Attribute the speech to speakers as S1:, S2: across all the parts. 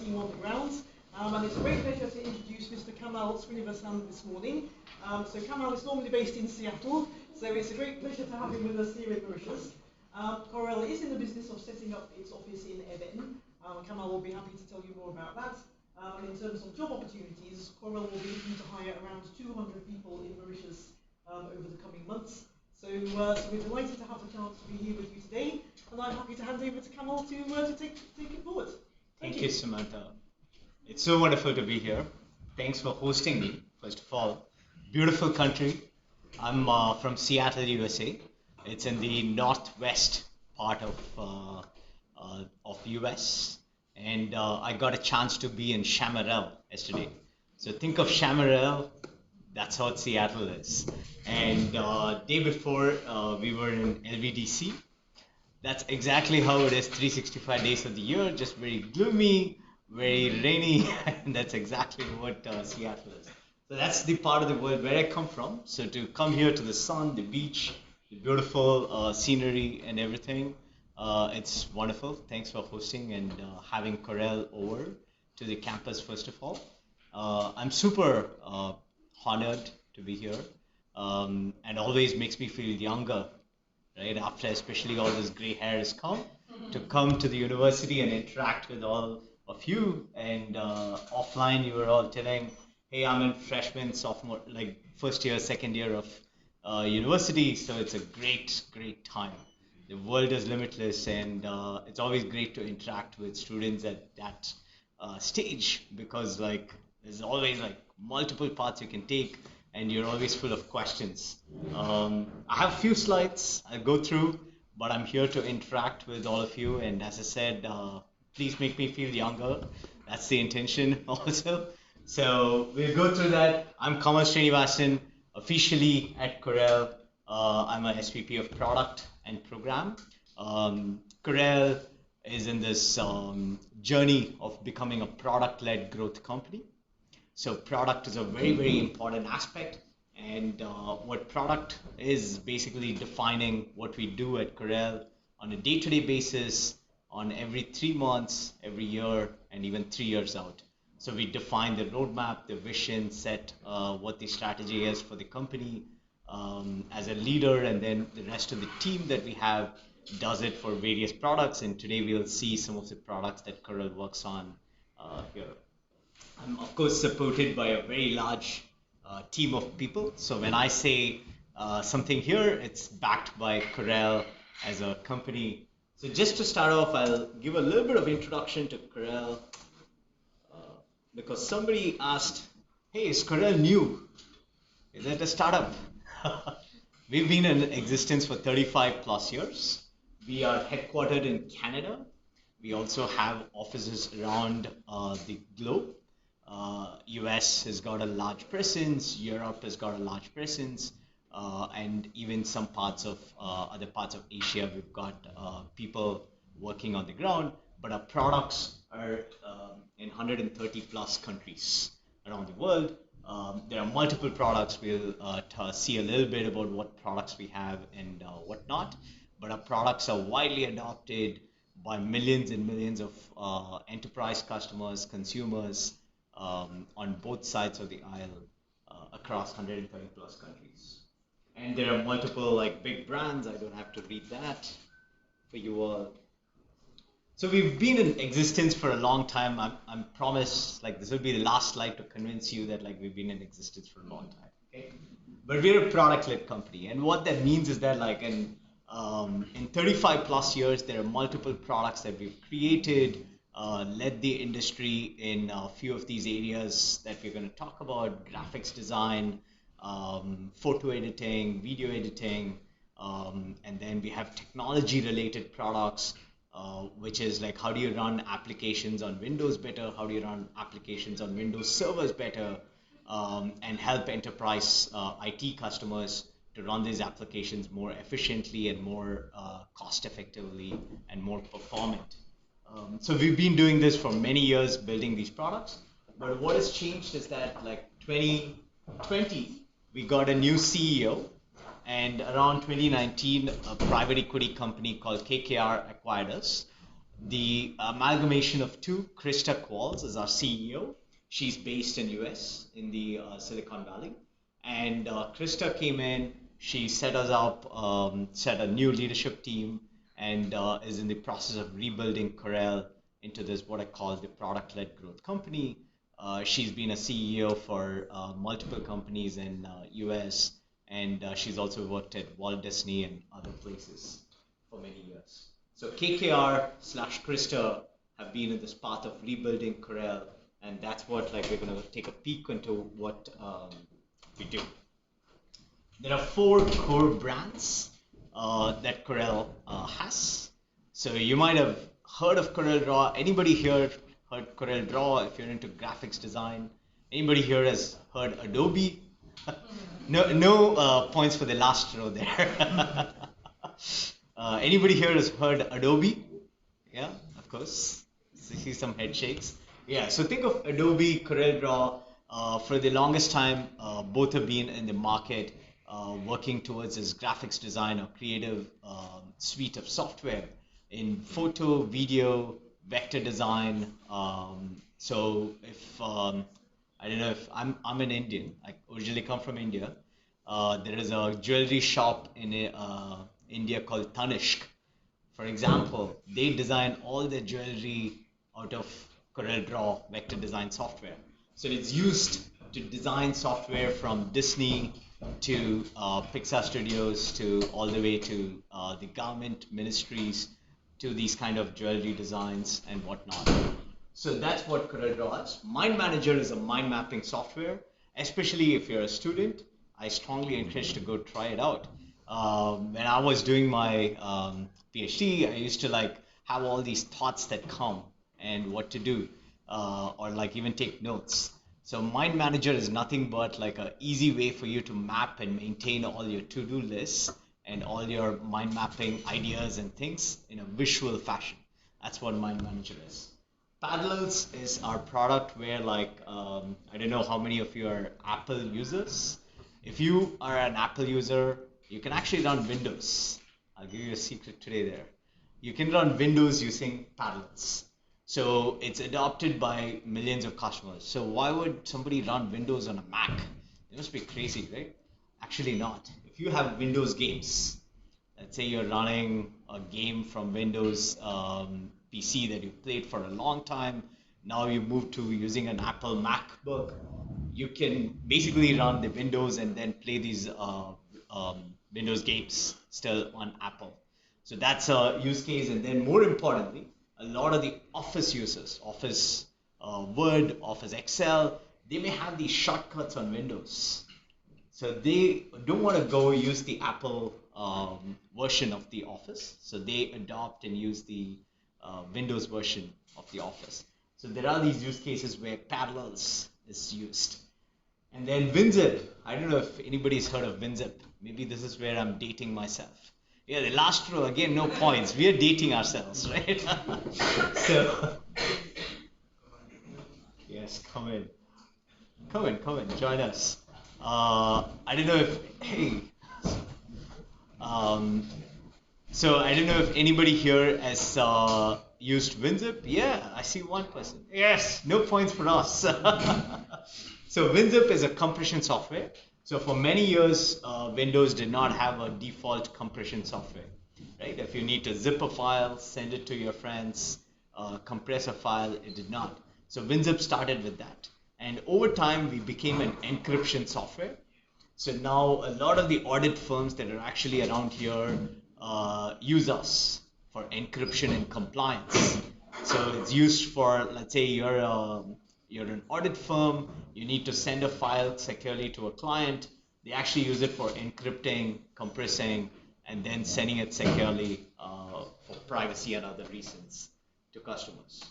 S1: team on the ground. And it's a great pleasure to introduce Mr. Kamal Srinivasan this morning. So Kamal is normally based in Seattle, so it's a great pleasure to have him with us here in Mauritius. Corel is in the business of setting up its office in Eben. Kamal will be happy to tell you more about that. In terms of job opportunities, Corel will be looking to hire around 200 people in Mauritius over the coming months. So we're delighted to have the chance to be here with you today, and I'm happy to hand over to Kamal to take it forward.
S2: Thank you, Samantha. It's so wonderful to be here. Thanks for hosting me, first of all. Beautiful country. I'm from Seattle, USA. It's in the northwest part of US, and I got a chance to be in Chamarel yesterday. So think of Chamarel, that's how Seattle is. And day before, we were in LVDC. That's exactly how it is 365 days of the year, just very gloomy, very rainy, and that's exactly what Seattle is. So that's the part of the world where I come from. So to come here to the sun, the beach, the beautiful scenery and everything, it's wonderful. Thanks for hosting and having Corel over to the campus, first of all. I'm super honored to be here, and always makes me feel younger, right? After especially all this gray hair has come, to come to the university and interact with all of you. And offline, you were all telling, hey, I'm in freshman, sophomore, like first year, second year of university, so it's a great time. The world is limitless, and it's always great to interact with students at that stage, because like there's always like multiple paths you can take, and you're always full of questions. I have a few slides I'll go through, but I'm here to interact with all of you, and as I said, please make me feel younger. That's the intention also. So we'll go through that. I'm Kamal Srinivasan, officially at Corel. I'm a SVP of Product and Program. Corel is in this journey of becoming a product-led growth company. So product is a very important aspect, and what product is basically defining what we do at Corel on a day-to-day basis, on every 3 months, every year, and even 3 years out. So we define the roadmap, the vision, set what the strategy is for the company as a leader, and then the rest of the team that we have does it for various products. And today we'll see some of the products that Corel works on here. I'm of course supported by a very large team of people. So when I say something here, it's backed by Corel as a company. So just to start off, I'll give a little bit of introduction to Corel. Because somebody asked, hey, is Corel new? Is it a startup? We've been in existence for 35 plus years. We are headquartered in Canada. We also have offices around the globe. US has got a large presence, Europe has got a large presence, and even some parts of other parts of Asia, we've got people working on the ground, but our products are in 130 plus countries around the world. There are multiple products. We'll see a little bit about what products we have and whatnot, but our products are widely adopted by millions and millions of enterprise customers, consumers on both sides of the aisle across 130 plus countries. And there are multiple like big brands. I don't have to read that for you all. So we've been in existence for a long time. I promise, like this will be the last slide to convince you that like we've been in existence for a long time. Okay, but we're a product-led company, and what that means is that like in 35 plus years, there are multiple products that we've created, led the industry in a few of these areas that we're going to talk about: graphics design, photo editing, video editing, and then we have technology-related products. Which is like, how do you run applications on Windows better? How do you run applications on Windows servers better? And help enterprise IT customers to run these applications more efficiently and more cost effectively and more performant. So we've been doing this for many years, building these products. But what has changed is that like 2020, we got a new CEO. And around 2019, a private equity company called KKR acquired us. the amalgamation of two. Krista Qualls is our CEO. She's based in US in the Silicon Valley. And Krista came in, she set us up, set a new leadership team, and is in the process of rebuilding Corel into this what I call the product-led growth company. She's been a CEO for multiple companies in US, and she's also worked at Walt Disney and other places for many years. So KKR/Krista have been in this path of rebuilding Corel, and that's what we're going to take a peek into what we do. There are 4 core brands that Corel has. So you might have heard of Corel Draw. Anybody here heard Corel Draw? If you're into graphics design, anybody here has heard Adobe? No points for the last row there. Anybody here has heard Adobe? Yeah, of course. See some head shakes. Yeah, so think of Adobe, Corel Draw. For the longest time, both have been in the market working towards this graphics design or creative suite of software in photo, video, vector design. So if I don't know if I'm an Indian. I originally come from India. There is a jewelry shop in India called Tanishq. For example, they design all their jewelry out of Corel Draw vector design software. So it's used to design software from Disney to Pixar Studios to all the way to the government ministries to these kind of jewelry designs and whatnot. So that's what Corel Draw is. Mind Manager is a mind mapping software, especially if you're a student. I strongly encourage to go try it out. When I was doing my PhD, I used to have all these thoughts that come and what to do, or even take notes. So Mind Manager is nothing but an easy way for you to map and maintain all your to-do lists and all your mind mapping ideas and things in a visual fashion. That's what Mind Manager is. Parallels is our product where I don't know how many of you are Apple users. If you are an Apple user, you can actually run Windows. I'll give you a secret today there. You can run Windows using Parallels. So it's adopted by millions of customers. So why would somebody run Windows on a Mac? They must be crazy, right? Actually not. If you have Windows games, let's say you're running a game from Windows PC that you've played for a long time, now you move to using an Apple MacBook, you can basically run the Windows and then play these Windows games still on Apple. So that's a use case. And then more importantly, a lot of the Office users, Office Word, Office Excel, they may have these shortcuts on Windows. So they don't want to go use the Apple version of the Office. So they adopt and use the Windows version of the Office. So there are these use cases where Parallels is used. And then Winzip. I don't know if anybody's heard of Winzip. Maybe this is where I'm dating myself. Yeah, the last row, again, no points. We are dating ourselves, right? So, yes, come in, join us. I don't know if, so I don't know if anybody here has used Winzip. Yeah, I see one person. Yes, no points for us. So Winzip is a compression software. So for many years, Windows did not have a default compression software, right? If you need to zip a file, send it to your friends, compress a file, it did not. So Winzip started with that. And over time, we became an encryption software. So now a lot of the audit firms that are actually around here use us for encryption and compliance. So it's used for, let's say you're an audit firm, you need to send a file securely to a client. They actually use it for encrypting, compressing, and then sending it securely for privacy and other reasons to customers.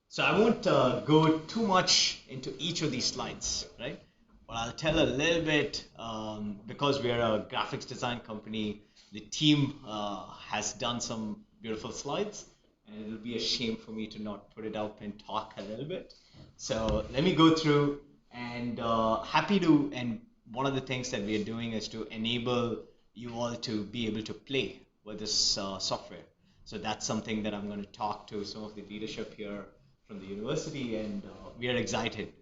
S2: So I won't go too much into each of these slides, right? But I'll tell a little bit, because we're a graphics design company, the team has done some beautiful slides. And it'll be a shame for me to not put it up and talk a little bit. So let me go through and happy to, and one of the things that we are doing is to enable you all to be able to play with this software. So that's something that I'm going to talk to some of the leadership here from the university, and we are excited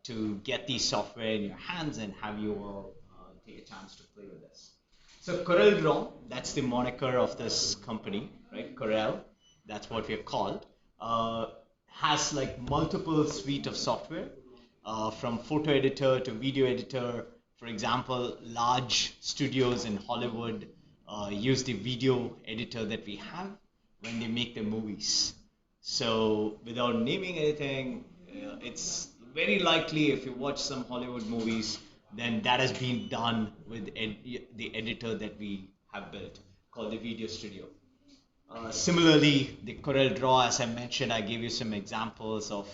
S2: to get these software in your hands and have you all take a chance to play with this. So Corel Draw, that's the moniker of this company, right? Corel, that's what we're called. Has like multiple suite of software, from photo editor to video editor. For example, large studios in Hollywood use the video editor that we have when they make their movies. So without naming anything, it's very likely if you watch some Hollywood movies, then that has been done with the editor that we have built called the Video Studio. Similarly, the Corel Draw, as I mentioned, I gave you some examples of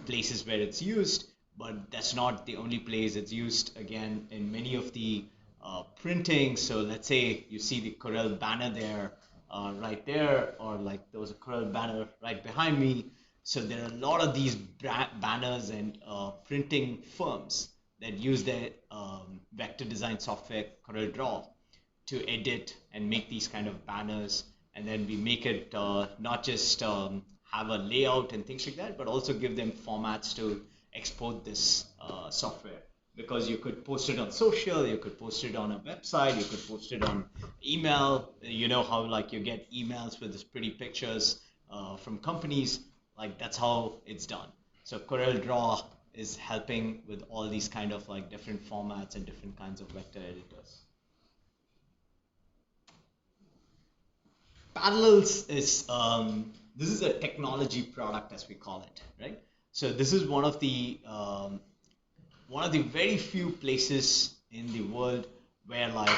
S2: places where it's used, but that's not the only place. It's used again in many of the printing. So let's say you see the Corel banner there, right there, or like there was a Corel banner right behind me. So there are a lot of these banners and printing firms that use their vector design software, Corel Draw, to edit and make these kind of banners. And then we make it not just have a layout and things like that, but also give them formats to export this software. Because you could post it on social, you could post it on a website, you could post it on email. You know how like you get emails with these pretty pictures from companies, like that's how it's done. So Corel Draw is helping with all these kind of like different formats and different kinds of vector editors. Parallels is, this is a technology product as we call it, right? So this is one of the very few places in the world where like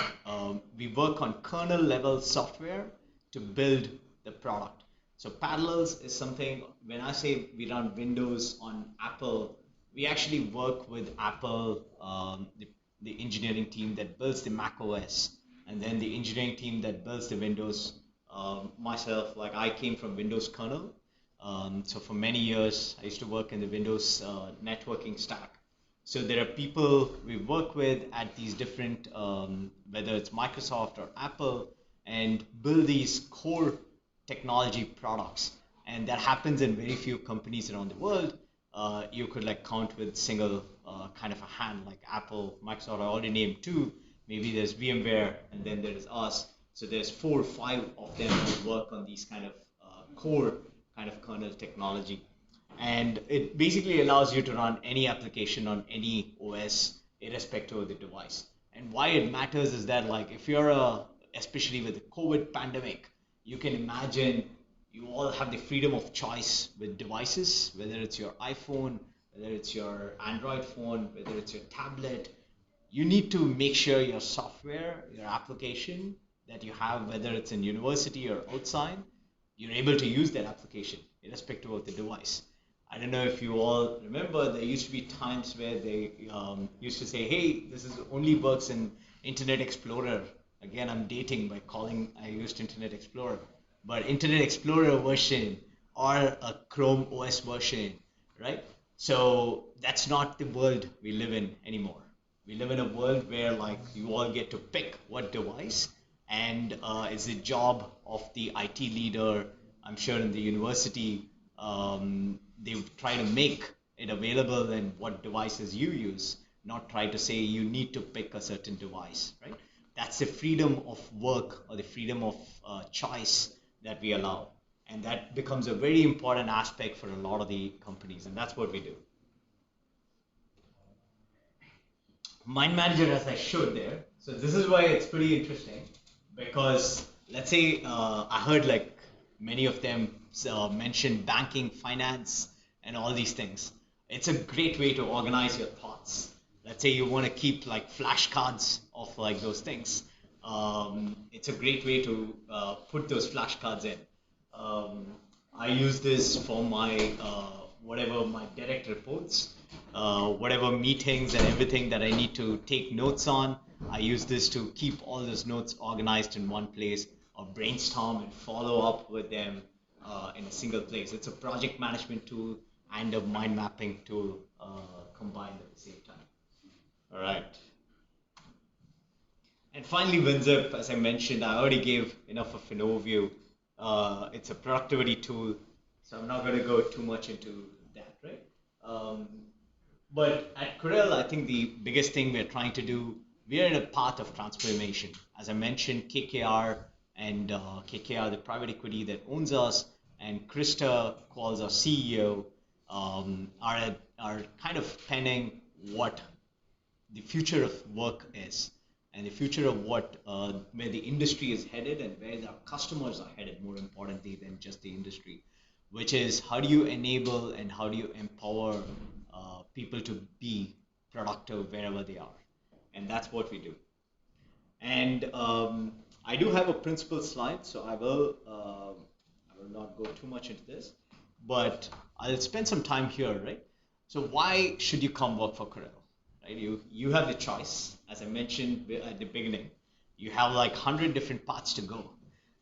S2: we work on kernel level software to build the product. So Parallels is something, when I say we run Windows on Apple, we actually work with Apple, the engineering team that builds the Mac OS, and then the engineering team that builds the Windows. Myself, like I came from Windows kernel, so for many years I used to work in the Windows networking stack. So there are people we work with at these different, whether it's Microsoft or Apple, and build these core technology products. And that happens in very few companies around the world. You could like count with single kind of a hand, like Apple, Microsoft, I already named two. Maybe there's VMware, and then there is us. So there's 4 or 5 of them who work on these kind of core kind of kernel technology. And it basically allows you to run any application on any OS, irrespective of the device. And why it matters is that like if you're especially with the COVID pandemic, you can imagine you all have the freedom of choice with devices, whether it's your iPhone, whether it's your Android phone, whether it's your tablet. You need to make sure your software, your application that you have, whether it's in university or outside, you're able to use that application irrespective of the device. I don't know if you all remember, there used to be times where they used to say, hey, this is only works in Internet Explorer. Again, I'm dating by calling I used Internet Explorer. But Internet Explorer version or a Chrome OS version, right? So that's not the world we live in anymore. We live in a world where like you all get to pick what device, and it's the job of the IT leader, I'm sure in the university, they try to make it available in what devices you use, not try to say you need to pick a certain device, right? That's the freedom of work or the freedom of choice that we allow. And that becomes a very important aspect for a lot of the companies, and that's what we do. Mind Manager, as I showed there, so this is why it's pretty interesting, because let's say I heard like many of them mention banking, finance, and all these things. It's a great way to organize your thoughts. Let's say you want to keep like flashcards of like those things. It's a great way to put those flashcards in. I use this for my whatever my direct reports, whatever meetings and everything that I need to take notes on. I use this to keep all those notes organized in one place, or brainstorm and follow up with them in a single place. It's a project management tool and a mind mapping tool combined at the same time. All right. And And finally, Winzip, as I mentioned, I already gave enough of an overview. It's a productivity tool, so I'm not going to go too much into that, right? But at Corel, I think the biggest thing we're trying to do, we're in a path of transformation. As I mentioned, KKR and KKR, the private equity that owns us, and Krista Qualls, our CEO, are kind of penning what the future of work is, and the future of what where the industry is headed and where our customers are headed, more importantly than just the industry, which is how do you enable and how do you empower people to be productive wherever they are. And that's what we do. And I do have a principal slide, so I will not go too much into this, but I'll spend some time here, right? So why should you come work for Corel? Right? You have the choice. As I mentioned at the beginning, you have like 100 different paths to go.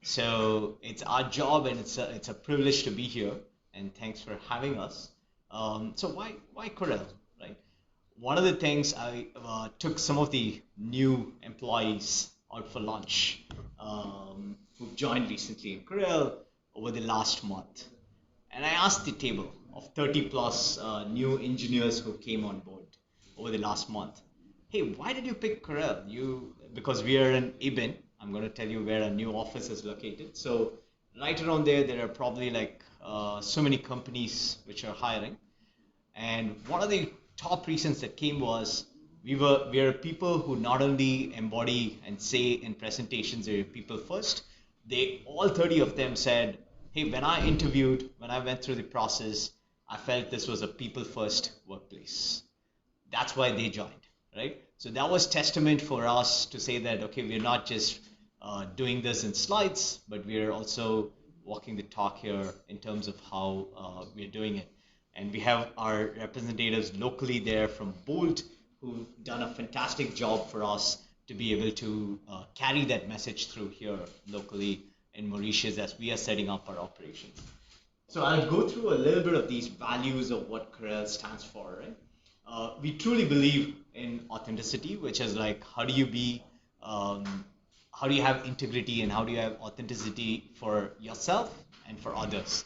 S2: So it's our job, and it's a privilege to be here. And thanks for having us. So why Corel, right? One of the things, I took some of the new employees out for lunch who've joined recently in Corel over the last month, and I asked the table of 30 plus new engineers who came on board over the last month, hey, why did you pick Corel? Because we are in Ibn. I'm going to tell you where our new office is located. So right around there are probably like so many companies which are hiring. And one of the top reasons that came was we are people who not only embody and say in presentations they're people first. All 30 of them said, hey, when I went through the process, I felt this was a people first workplace. That's why they joined, right? So that was testament for us to say that, okay, we're not just doing this in slides, but we're also walking the talk here in terms of how we're doing it. And we have our representatives locally there from Bolt who've done a fantastic job for us to be able to carry that message through here locally in Mauritius as we are setting up our operations. So I'll go through a little bit of these values of what Corel stands for, right? We truly believe in authenticity, which is like how do you have integrity and how do you have authenticity for yourself and for others.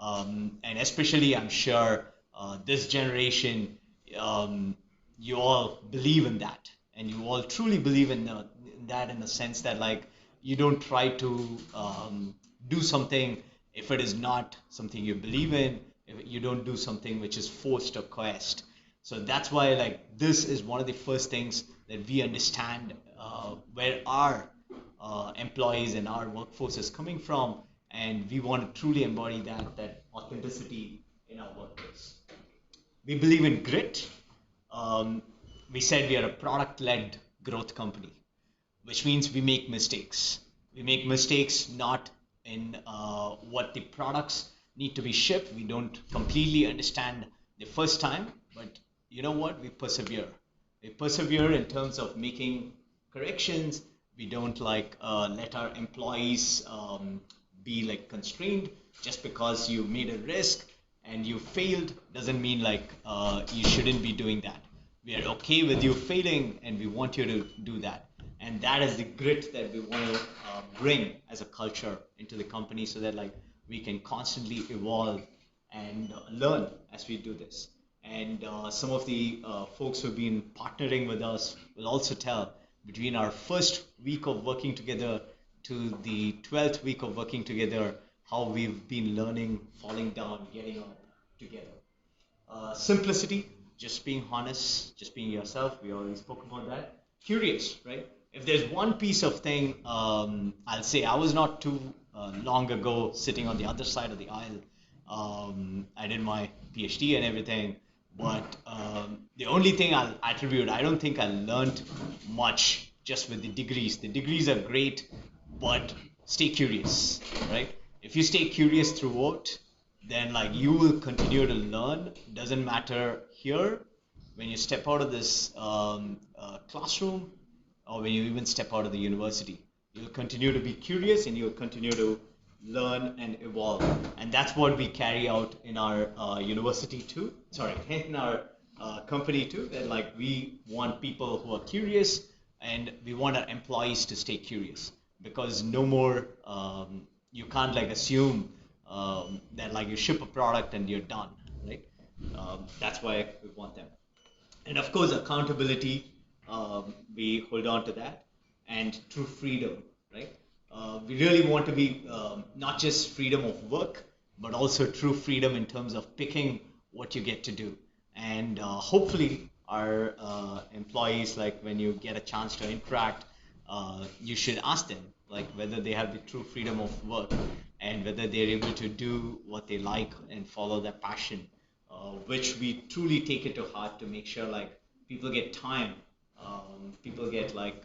S2: And especially, I'm sure this generation, you all believe in that, and you all truly believe in that in the sense that like you don't try to do something if it is not something you believe in. If you don't do something which is forced or coerced. So that's why like this is one of the first things that we understand where our employees and our workforce is coming from, and we want to truly embody that authenticity in our workplace. We believe in grit. We said we are a product-led growth company, which means we make mistakes. We make mistakes not in what the products need to be shipped. We don't completely understand the first time, but you know what? We persevere. We persevere in terms of making corrections. We don't like let our employees be like constrained just because you made a risk and you failed doesn't mean like you shouldn't be doing that. We are okay with you failing and we want you to do that. And that is the grit that we want to bring as a culture into the company so that like we can constantly evolve and learn as we do this. And some of the folks who've been partnering with us will also tell between our first week of working together to the 12th week of working together, how we've been learning, falling down, getting up together. Simplicity, just being honest, just being yourself. We already spoke about that. Curious, right? If there's one piece of thing, I'll say I was not too long ago sitting on the other side of the aisle. I did my PhD and everything. But the only thing I'll attribute, I don't think I learned much just with the degrees. The degrees are great, but stay curious, right? If you stay curious throughout, then like you will continue to learn. Doesn't matter here when you step out of this classroom or when you even step out of the university. You'll continue to be curious and you'll continue to learn and evolve, and that's what we carry out in our university too. Sorry, in our company too. That like we want people who are curious, and we want our employees to stay curious, because no more you can't like assume that like you ship a product and you're done, right? That's why we want them. And of course, accountability, we hold on to that, and true freedom, right? We really want to be not just freedom of work, but also true freedom in terms of picking what you get to do. And hopefully, our employees, like when you get a chance to interact, you should ask them like whether they have the true freedom of work and whether they're able to do what they like and follow their passion, which we truly take it to heart to make sure like people get time, people get like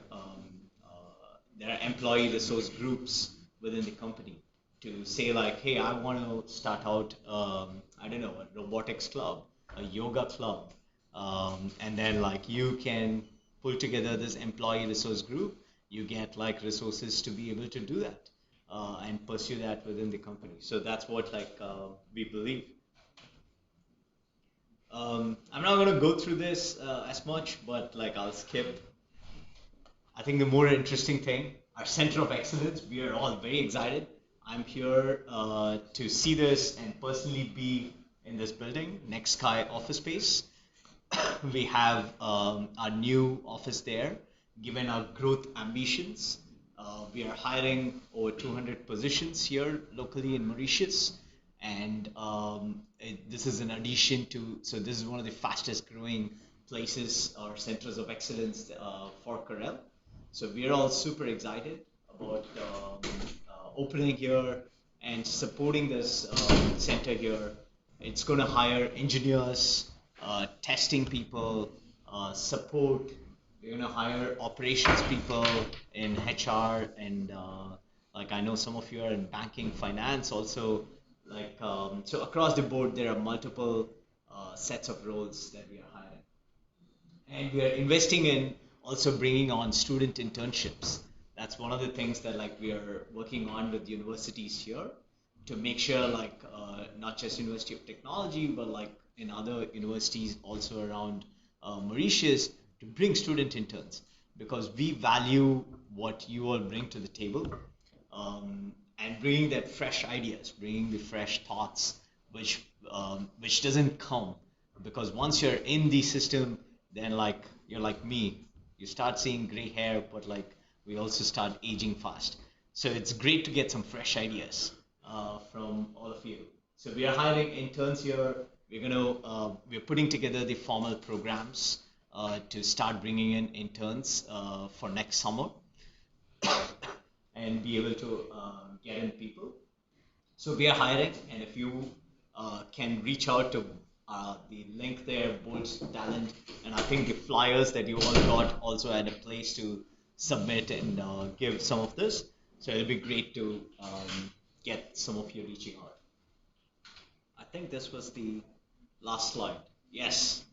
S2: there are employee resource groups within the company to say like, hey, I want to start out, I don't know, a robotics club, a yoga club, and then like you can pull together this employee resource group. You get like resources to be able to do that and pursue that within the company. So that's what like we believe. I'm not going to go through this as much, but like I'll skip. I think the more interesting thing, our center of excellence, we are all very excited. I'm here to see this and personally be in this building, Next Sky office space. We have our new office there. Given our growth ambitions, we are hiring over 200 positions here locally in Mauritius. And this is in addition to, so this is one of the fastest growing places or centers of excellence for Corel. So we are all super excited about opening here and supporting this center here. It's going to hire engineers, testing people, support. We're going to hire operations people in HR, and like I know some of you are in banking, finance also. Like so across the board, there are multiple sets of roles that we are hiring, and we are investing in also bringing on student internships. That's one of the things that like we are working on with universities here to make sure like not just University of Technology, but like in other universities also around Mauritius, to bring student interns, because we value what you all bring to the table, and bringing that fresh ideas, bringing the fresh thoughts, which doesn't come, because once you're in the system, then like you're like me, you start seeing gray hair, but like we also start aging fast. So it's great to get some fresh ideas from all of you. So we are hiring interns here. We're putting together the formal programs to start bringing in interns for next summer and be able to get in people. So we are hiring, and if you can reach out to the link there, Bolt Talent, and I think the flyers that you all got also had a place to submit and give some of this. So it'll be great to get some of you reaching out. I think this was the last slide. Yes.